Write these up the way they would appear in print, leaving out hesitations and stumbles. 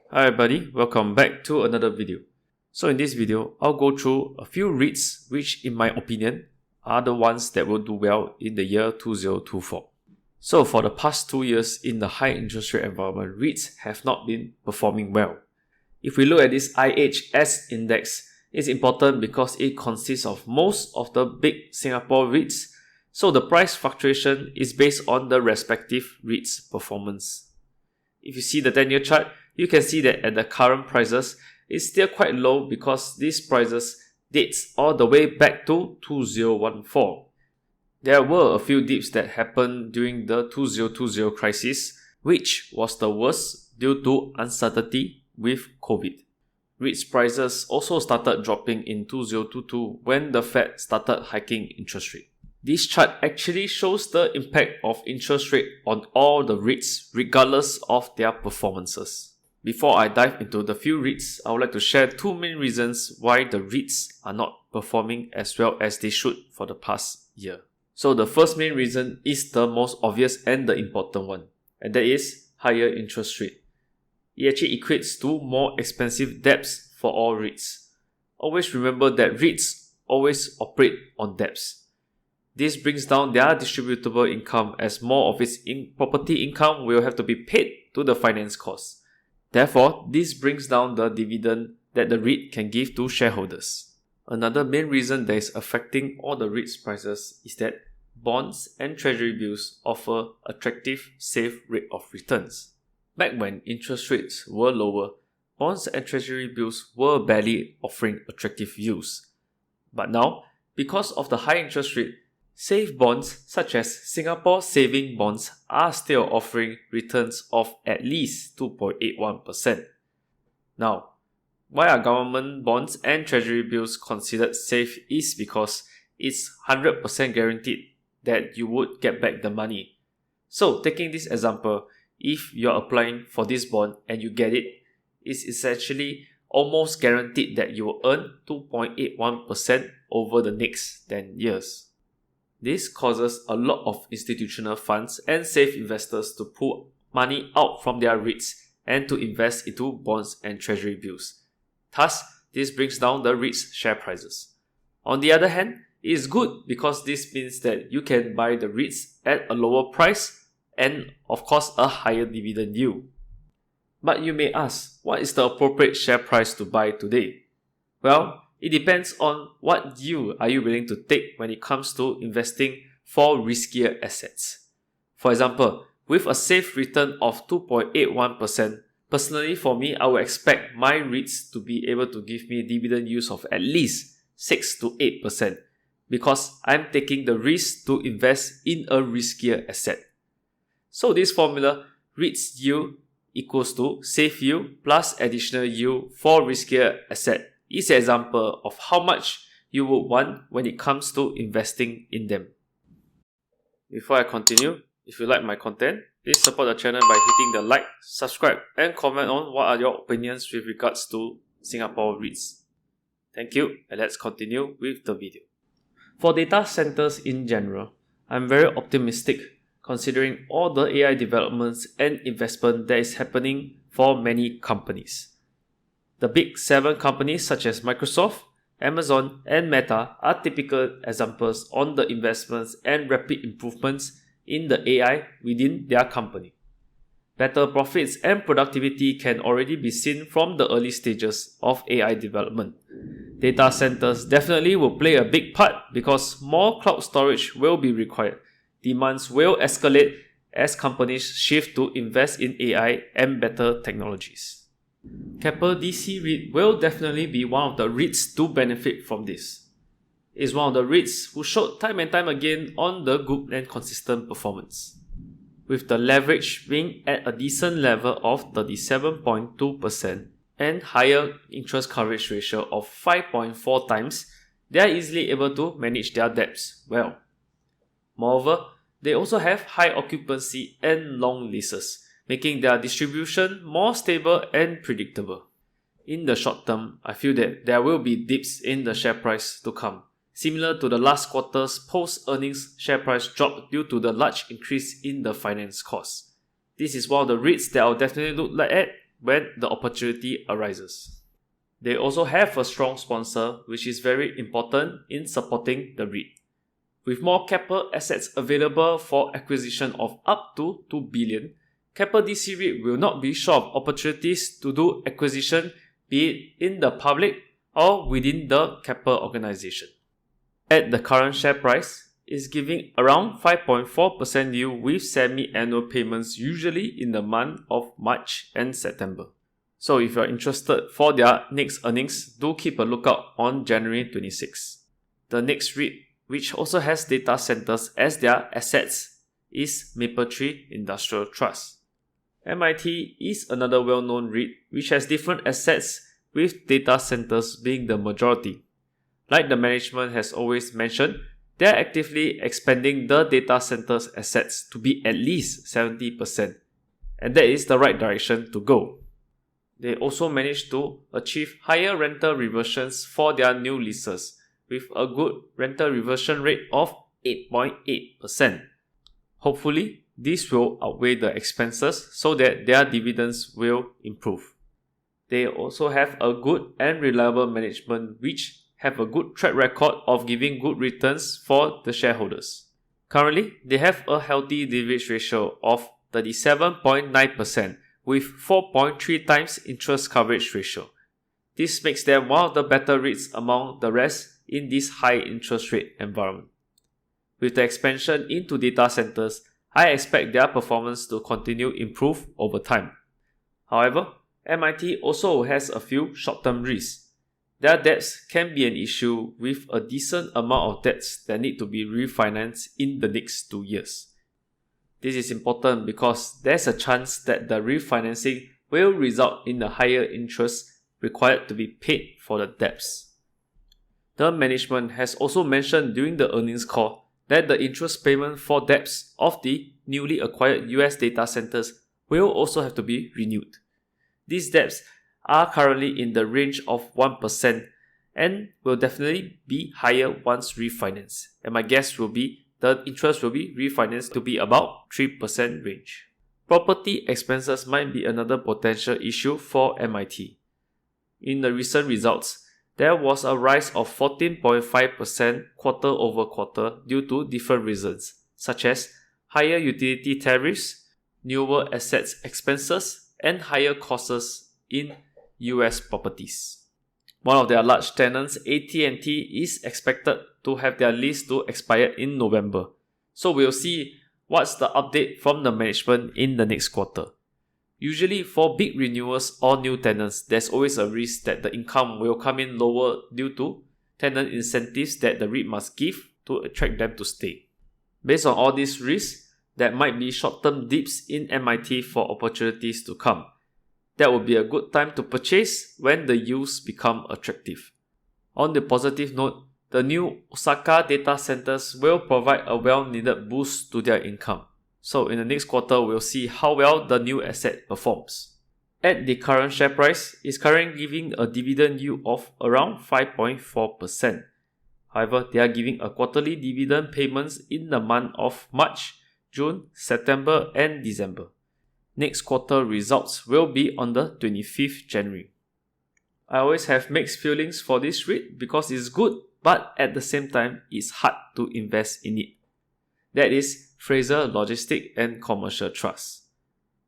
Hi everybody, welcome back to another video. So in this video, I'll go through a few REITs which in my opinion are the ones that will do well in the year 2024. So for the past 2 years in the high interest rate environment, REITs have not been performing well. If we look at this S-Reit Index, it's important because it consists of most of the big Singapore REITs, so the price fluctuation is based on the respective REITs performance. If you see the 10-year chart, you can see that at the current prices, it's still quite low because these prices dates all the way back to 2014. There were a few dips that happened during the 2020 crisis, which was the worst due to uncertainty with COVID. REITs prices also started dropping in 2022 when the Fed started hiking interest rate. This chart actually shows the impact of interest rate on all the REITs regardless of their performances. Before I dive into the few REITs, I would like to share two main reasons why the REITs are not performing as well as they should for the past year. So the first main reason is the most obvious and the important one, and that is higher interest rate. It actually equates to more expensive debts for all REITs. Always remember that REITs always operate on debts. This brings down their distributable income as more of its property income will have to be paid to the finance costs. Therefore, this brings down the dividend that the REIT can give to shareholders. Another main reason that is affecting all the REITs prices is that bonds and treasury bills offer attractive, safe rate of returns. Back when interest rates were lower, bonds and treasury bills were barely offering attractive yields. But now, because of the high interest rate, safe bonds such as Singapore saving bonds are still offering returns of at least 2.81%. Now, why are government bonds and treasury bills considered safe is because it's 100% guaranteed that you would get back the money. So, taking this example, if you're applying for this bond and you get it, it's essentially almost guaranteed that you will earn 2.81% over the next 10 years. This causes a lot of institutional funds and safe investors to pull money out from their REITs and to invest into bonds and treasury bills. Thus, this brings down the REITs share prices. On the other hand, it is good because this means that you can buy the REITs at a lower price and of course a higher dividend yield. But you may ask, what is the appropriate share price to buy today? Well, it depends on what yield are you willing to take when it comes to investing for riskier assets. For example, with a safe return of 2.81%, personally for me, I would expect my REITs to be able to give me dividend yields of at least 6 to 8% because I'm taking the risk to invest in a riskier asset. So this formula, REITs yield equals to safe yield plus additional yield for riskier asset, is an example of how much you would want when it comes to investing in them. Before I continue, if you like my content, please support the channel by hitting the like, subscribe, and comment on what are your opinions with regards to Singapore REITs. Thank you, and let's continue with the video. For data centers in general, I'm very optimistic considering all the AI developments and investment that is happening for many companies. The big 7 companies such as Microsoft, Amazon, and Meta are typical examples on the investments and rapid improvements in the AI within their company. Better profits and productivity can already be seen from the early stages of AI development. Data centers definitely will play a big part because more cloud storage will be required. Demands will escalate as companies shift to invest in AI and better technologies. Keppel DC Reit will definitely be one of the REITs to benefit from this. It's one of the REITs who showed time and time again on the good and consistent performance. With the leverage being at a decent level of 37.2% and higher interest coverage ratio of 5.4 times, they are easily able to manage their debts well. Moreover, they also have high occupancy and long leases, making their distribution more stable and predictable. In the short term, I feel that there will be dips in the share price to come, similar to the last quarter's post-earnings share price drop due to the large increase in the finance costs. This is one of the REITs that I'll definitely look at when the opportunity arises. They also have a strong sponsor, which is very important in supporting the REIT. With more Keppel assets available for acquisition of up to 2 billion, Keppel DC Reit will not be short of opportunities to do acquisition, be it in the public or within the Keppel organization. At the current share price, it's giving around 5.4% yield with semi-annual payments usually in the month of March and September. So if you're interested for their next earnings, do keep a lookout on January 26. The next REIT, which also has data centers as their assets, is Mapletree Industrial Trust. MIT is another well-known REIT which has different assets with data centers being the majority. Like the management has always mentioned, they are actively expanding the data centers assets to be at least 70%, and that is the right direction to go. They also managed to achieve higher rental reversions for their new leases, with a good rental reversion rate of 8.8%. Hopefully, this will outweigh the expenses so that their dividends will improve. They also have a good and reliable management which have a good track record of giving good returns for the shareholders. Currently, they have a healthy leverage ratio of 37.9% with 4.3 times interest coverage ratio. This makes them one of the better REITs among the rest in this high interest rate environment. With the expansion into data centers, I expect their performance to continue improve over time. However, MIT also has a few short-term risks. Their debts can be an issue with a decent amount of debts that need to be refinanced in the next 2 years. This is important because there's a chance that the refinancing will result in a higher interest required to be paid for the debts. The management has also mentioned during the earnings call that the interest payment for debts of the newly acquired US data centers will also have to be renewed. These debts are currently in the range of 1% and will definitely be higher once refinanced. And my guess will be the interest will be refinanced to be about 3% range. Property expenses might be another potential issue for MIT. In the recent results, there was a rise of 14.5% quarter over quarter due to different reasons, such as higher utility tariffs, newer assets expenses, and higher costs in US properties. One of their large tenants, AT&T, is expected to have their lease to expire in November. So we'll see what's the update from the management in the next quarter. Usually for big renewals or new tenants, there's always a risk that the income will come in lower due to tenant incentives that the REIT must give to attract them to stay. Based on all these risks, there might be short-term dips in MIT for opportunities to come. That would be a good time to purchase when the yields become attractive. On the positive note, the new Osaka data centers will provide a well-needed boost to their income. So in the next quarter, we'll see how well the new asset performs. At the current share price, it's currently giving a dividend yield of around 5.4%. However, they are giving a quarterly dividend payments in the month of March, June, September, and December. Next quarter results will be on the 25th January. I always have mixed feelings for this REIT because it's good, but at the same time, it's hard to invest in it. That is Fraser Logistics and Commercial Trust.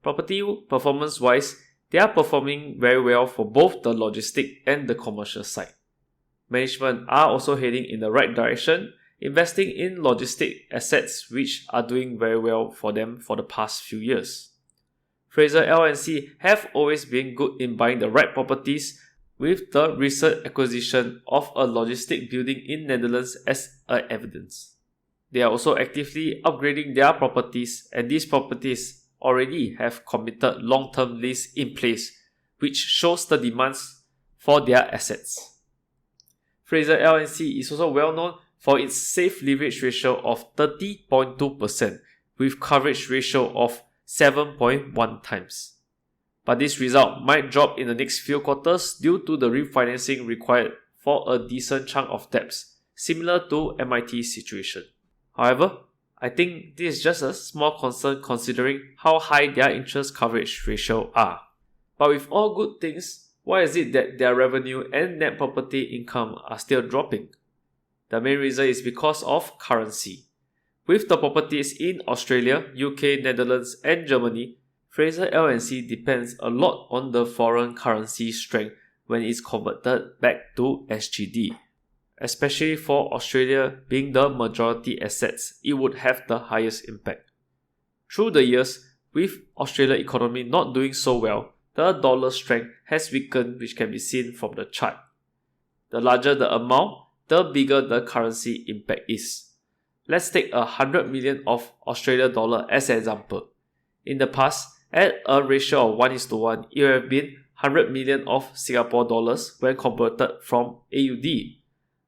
Property performance-wise, they are performing very well for both the logistic and the commercial side. Management are also heading in the right direction, investing in logistic assets which are doing very well for them for the past few years. Fraser L&C have always been good in buying the right properties, with the recent acquisition of a logistic building in Netherlands as evidence. They are also actively upgrading their properties, and these properties already have committed long-term lease in place, which shows the demands for their assets. Fraser L&C is also well known for its safe leverage ratio of 30.2% with coverage ratio of 7.1 times. But this result might drop in the next few quarters due to the refinancing required for a decent chunk of debts, similar to MIT's situation. However, I think this is just a small concern considering how high their interest coverage ratio are. But with all good things, why is it that their revenue and net property income are still dropping? The main reason is because of currency. With the properties in Australia, UK, Netherlands and Germany, Fraser L&C depends a lot on the foreign currency strength when it's converted back to SGD. Especially for Australia being the majority assets, it would have the highest impact. Through the years, with Australian economy not doing so well, the dollar strength has weakened, which can be seen from the chart. The larger the amount, the bigger the currency impact is. Let's take 100 million of Australian dollar as an example. In the past, at a ratio of 1:1, it would have been 100 million of Singapore dollars when converted from AUD.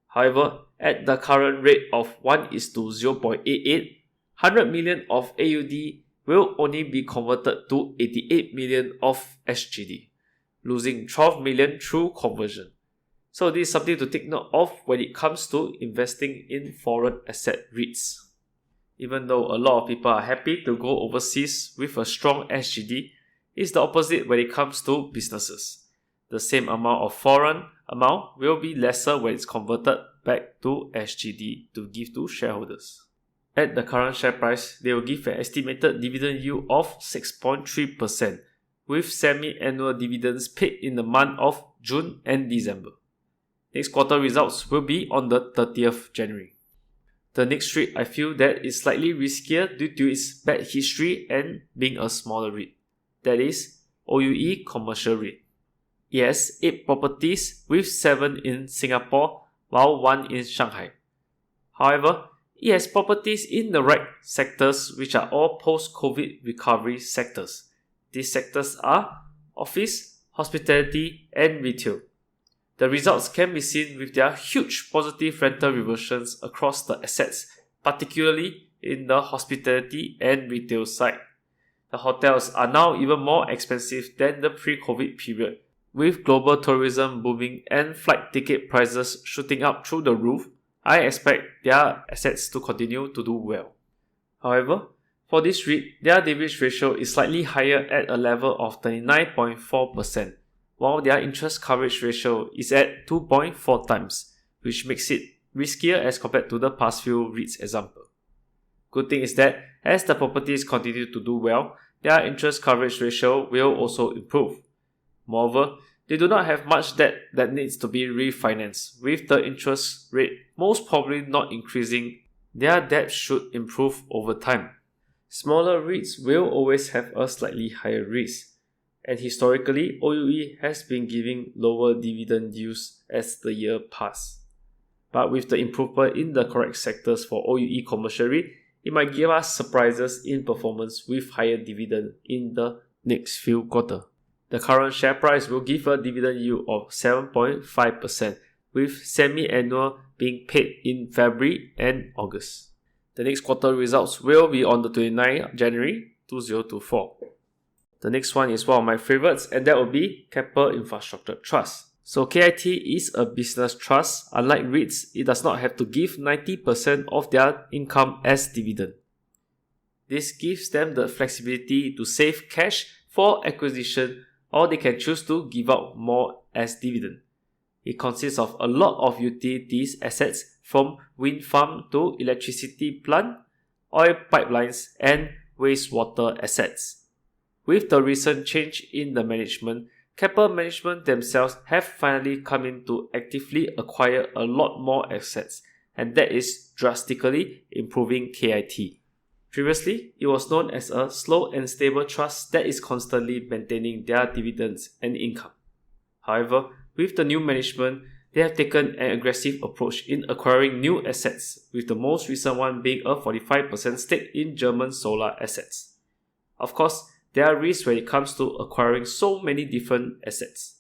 However, at the current rate of 1:0.88, 100 million of AUD will only be converted to 88 million of SGD, losing 12 million through conversion. So this is something to take note of when it comes to investing in foreign asset REITs. Even though a lot of people are happy to go overseas with a strong SGD, it's the opposite when it comes to businesses. The same amount of foreign amount will be lesser when it's converted back to SGD to give to shareholders. At the current share price, they will give an estimated dividend yield of 6.3%, with semi-annual dividends paid in the month of June and December. Next quarter results will be on the 30th January. The next REIT I feel that is slightly riskier due to its bad history and being a smaller REIT. That is OUE Commercial Trust. It has 8 properties with 7 in Singapore while 1 in Shanghai. However, it has properties in the right sectors which are all post-COVID recovery sectors. These sectors are office, hospitality and retail. The results can be seen with their huge positive rental reversions across the assets, particularly in the hospitality and retail side. The hotels are now even more expensive than the pre-COVID period, with global tourism booming and flight ticket prices shooting up through the roof. I expect their assets to continue to do well. However, for this REIT, their leverage ratio is slightly higher at a level of 39.4%, while their interest coverage ratio is at 2.4 times, which makes it riskier as compared to the past few REITs example. Good thing is that as the properties continue to do well, their interest coverage ratio will also improve. Moreover, they do not have much debt that needs to be refinanced. With the interest rate most probably not increasing, their debt should improve over time. Smaller REITs will always have a slightly higher risk, and historically OUE has been giving lower dividend yields as the year passes. But with the improvement in the correct sectors for OUE Commercial Trust, it might give us surprises in performance with higher dividend in the next few quarters. The current share price will give a dividend yield of 7.5%, with semi-annual being paid in February and August. The next quarter results will be on the 29th January 2024. The next one is one of my favorites, and that will be Keppel Infrastructure Trust. So KIT is a business trust. Unlike REITs, it does not have to give 90% of their income as dividend. This gives them the flexibility to save cash for acquisition, or they can choose to give out more as dividend. It consists of a lot of utilities assets from wind farm to electricity plant, oil pipelines and wastewater assets. With the recent change in the management, Keppel management themselves have finally come in to actively acquire a lot more assets, and that is drastically improving KIT. Previously, it was known as a slow and stable trust that is constantly maintaining their dividends and income. However, with the new management, they have taken an aggressive approach in acquiring new assets, with the most recent one being a 45% stake in German solar assets. Of course, there are risks when it comes to acquiring so many different assets.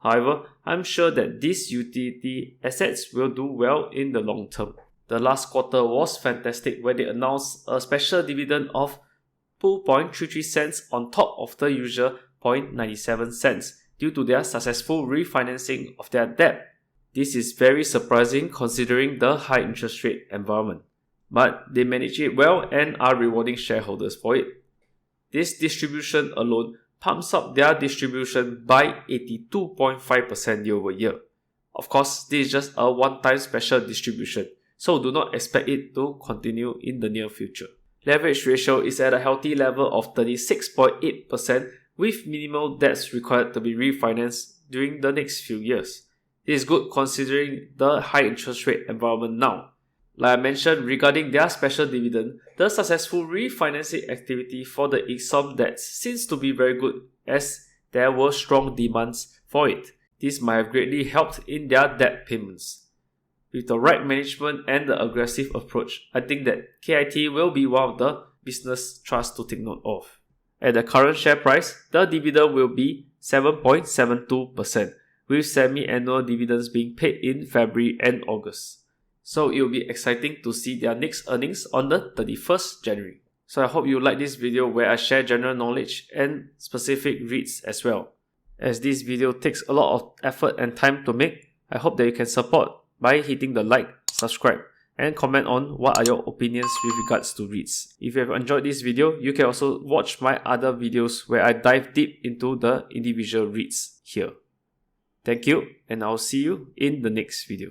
However, I'm sure that these utility assets will do well in the long term. The last quarter was fantastic when they announced a special dividend of 2.33 cents on top of the usual 0.97 cents due to their successful refinancing of their debt. This is very surprising considering the high interest rate environment, but they manage it well and are rewarding shareholders for it. This distribution alone pumps up their distribution by 82.5% year over year. Of course, this is just a one-time special distribution, so do not expect it to continue in the near future. Leverage ratio is at a healthy level of 36.8% with minimal debts required to be refinanced during the next few years. This is good considering the high interest rate environment now. Like I mentioned regarding their special dividend, the successful refinancing activity for the EXOM debts seems to be very good as there were strong demands for it. This might have greatly helped in their debt payments. With the right management and the aggressive approach, I think that KIT will be one of the business trusts to take note of. At the current share price, the dividend will be 7.72%, with semi-annual dividends being paid in February and August. So it will be exciting to see their next earnings on the 31st January. So I hope you like this video where I share general knowledge and specific REITs as well. As this video takes a lot of effort and time to make, I hope that you can support by hitting the like, subscribe, and comment on what are your opinions with regards to REITs. If you have enjoyed this video, you can also watch my other videos where I dive deep into the individual REITs here. Thank you, and I'll see you in the next video.